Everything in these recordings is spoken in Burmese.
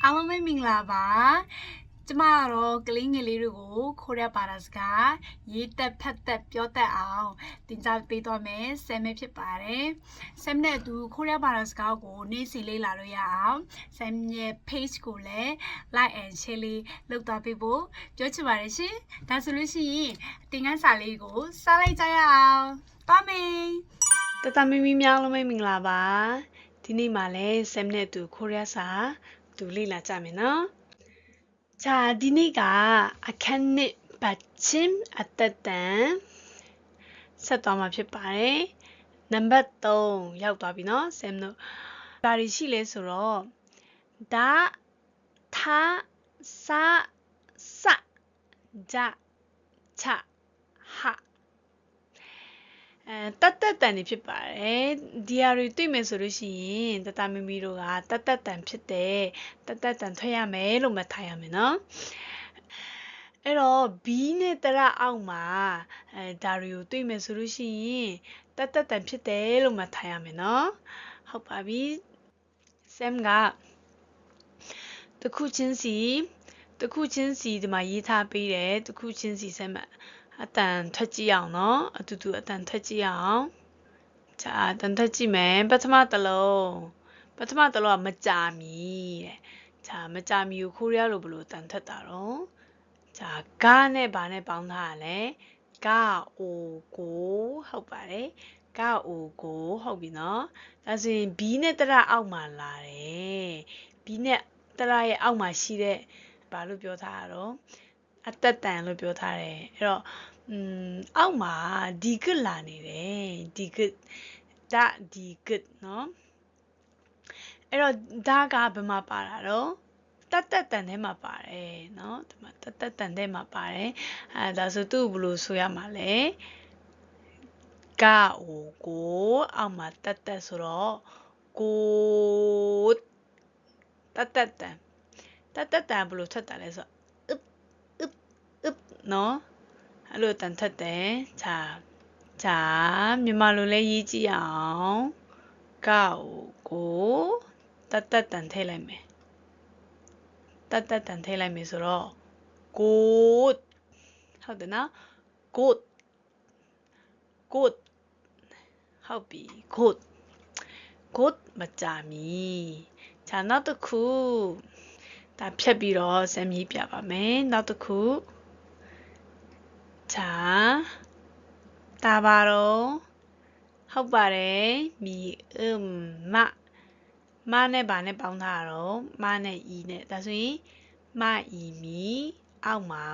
အားလုံးပဲမင်္ဂလာပါကျမကတော့ကလေးငယ်လေးတွေကိုခိုးရပါတာစကားရေးတက်ဖတ်တက်ပြောတတ်အောင်သင်ကြားပေးသွားမယ်ဆမ်မဲဖြစ်ပါတယ်ဆမ်နဲ့အတူခိုးရပါတာစကားကိုနေ့စဉ်လေ့လာလို့ရအောင်ဆမ်ရဲ့ page ကိုလည်း like and share လေးလုပ်သွားပေးဖို့ပြောချင်ပါတယ်ရှင်ဒါဆိုလို့ရှိရင်သင်ခန်းစာလေးကိုစလိုက်ကြရအောင်သွားမယ်တမမီများလုံးပဲမင်္ဂလာပါဒီနေ့မှလည်းဆမ်နဲ့အတူခိုးရစာတူလေ့လာကြမယ်နော်자ဒီနေ့ကအခန်းနှစ်ပတ်ချင်းအသက်တန်ဆက်သွားမှာဖြစ်ပါတယ်နံပါတ်3ရောက်သွားပြီနော်ဆမ်တို့ဘာတွေရှိလဲဆိုတော့ဒါသာစာစဂျာချဟာတတ်တန်နေဖြစ်ပါတယ်ဒီဟာတွေတွေ့မယ်ဆိုလို့ရှိရင်တမမီတို့ကတတ်တန်ဖြစ်တယ်တတ်တန်ထွက်ရမယ်လို့မှတ်ထားရမယ်နော်အဲ့တော့ B နဲ့တရအောက်မှာဒါတွေကိုတွေ့မယ်ဆိုလို့ရှိရင်တတ်တန်ဖြစ်တယ်လို့မှတ်ထားရမယ်နော်ဟုတ်ပါပြီဆမ်ကတခုချင်းစီဒီမှာရေးထားပေးတယ်တခုချင်းစီဆမ်အတန်ထွက်ကြည့်အောင်နော်အတူတူအတန်ထွက်ကြည့်အောင်자အတန်ထွက်ကြည့်မယ်ပထမတစ်လုံးကမကြာမီတဲ့자မကြာမီကိုခိုးရလို့ဘလို့အတန်ထွက်တာတော့자ကနဲ့ဘာနဲ့ပေါင်းထားရလဲကအိုကိုဟုတ်ပါတယ်ကအိုကိုဟုတ်ပြီနော်ဒါဆိုရင် B နဲ့တရအောက်မှာလာတယ် B နဲ့တရရဲ့အောက်မှာရှိတဲ့ဘာလို့ပြောထားရတော့အသက်တန်လို့ပြောထားတယ်အဲ့တော့အောက်မှာဒီကလာနေတယ်ဒီကဒါဒီကနော်အဲ့တော့ဒါကဘယ်မှာပါတာတော့တတ်တန်ထဲမှာပါတယ်เนาะဒီမှာတတ်တန်ထဲမှာပါတယ်ဒါဆိုသူ့ဘယ်လိုဆိုရမှာလဲကအိုကိုအောက်မှာတတ်ဆိုတော့ကိုတတ်တန်ဘယ်လိုထွက်တာလဲဆိုတော့อึบเนาะအဲ့လိုတန်ထွက်တယ်자မြန်မာလိုလဲရေးကြည့်အောင်ကအိုကိုတတ်တန်ထည့်လိုက်မယ်တတ်တန်ထည့်လိုက်မယ်ဆိုတော့ကိုဟုတ်တယ်နော်ကိုဟုတ်ပြီကိုမကြာမီ자နောက်တစ်ခုဒါဖြတ်ပြီးတော့စမ်းရေးပြပါမယ်နောက်တစ်ခု자ဒါပါတော့ဟုတ်ပါတယ်မီမနဲ့ဘာနဲ့ပေါင်းထားတာတော့မနဲ့ e နဲ့ဒါဆိုရင်မ e မီအောက်မှာ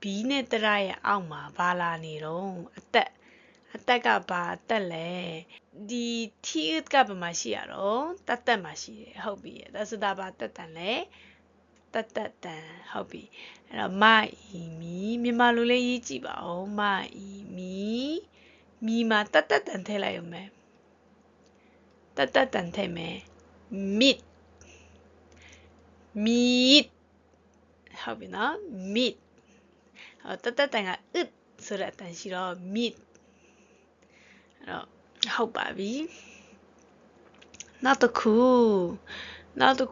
b နဲ့တရရဲ့အောက်မှာဘာလာနေတော့အသက်ကဘာအသက်လဲဒီ t ကဘာမှရှိရတော့တတ်မှရှိတယ်ဟုတ်ပြီဒါဆိုဒါဘာတတ်တန်လဲတတ်တန်ဟုတ်ပြီအဲ့တော့မ e မီမြန်မာလိုလေးရေးကြည့်ပါဦးမ e မီမှာတတ်တန်ထည့်လိုက်ရုံပဲတတ်တန်ထည့်မယ်mid ဟုတ်ပြီနော် mid တတ်တန်ကอึดဆိုတဲ့အတန်ရှိတော့ mid အဲ့တော့ဟုတ်ပါပြီနောက်တစ်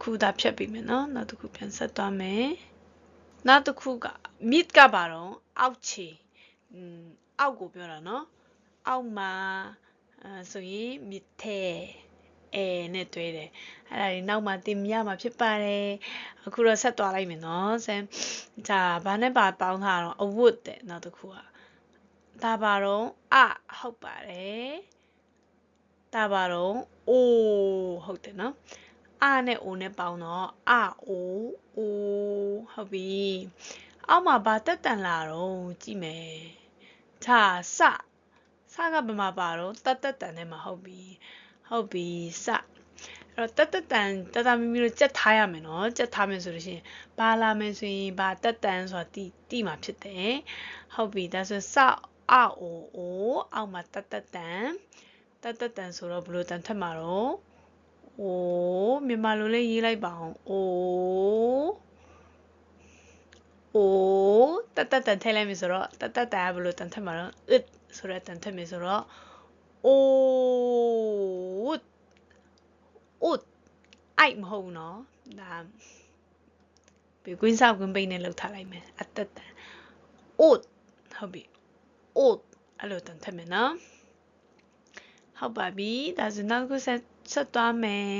ခုဒါဖြတ်ပြီးမယ်နော်နောက်တစ်ခုပြန်ဆက်သွားမယ်နောက်တစ်ခုက mid ကပါတော့အောက်ခြေအောက်ကိုပြောတာနော်အောက်မှာဆိုရင် mid ထဲနဲ့တွဲတယ်အဲ့ဒါဒီနောက်မှာတင်ပြမှာဖြစ်ပါတယ်အခုတော့ဆက်သွားလိုက်မယ်နော်ဆမ်자ဘာနဲ့ပါပေါင်းထားတော့အဝတ်တဲ့နောက်တစ်ခုကဒါပါတော့ဟုတ်ပါတယ်ဒါပါတော့အိုဟုတ်တယ်နော်နဲ့အိုနဲ့ပေါင်းတော့အိုဟုတ်ပြီအောက်မှာဘာတက်တန်လာတော့ကြည့်မယ်자စကဘယ်မှာပါတော့တတ်တန်ထဲမှာဟုတ်ပြီစအဲ့တော့တတမီတို့ကြက်ထားရမယ်နော်ကြက်ထားမယ်ဆိုလို့ရှိရင်ဘာလာမယ်ဆိုရင်ဘာတက်တန်ဆိုတာတိမှာဖြစ်တယ်ဟုတ်ပြီဒါဆိုစအိုအောက်မှာတတ်တန်ဆိုတော့ဘယ်လိုတန်ထက်မှာတော့အိုမြန်မာလိုလေးရေးလိုက်ပါအောင်အိုတတ်တန်ထည့်လိုက်မယ်ဆိုတော့တတ်တန်ကဘယ်လိုတန်ထက်မှာတော့อึดဆိုတော့တန်ထက်မယ်ဆိုတော့အို အိုက်မဟုတ်ဘူးနော်ဒါဘေကွင်းဆောက်ကွင်းပိတ်နဲ့လောက်ထားလိုက်မယ်အတက်တန် oat ဟုတ်ပြီ oat အဲ့လိုတန်ထက်မယ်နော်ဟုတ်ပါပြီဒါဆိုနောက်တစ်ခုဆက်သွားမယ်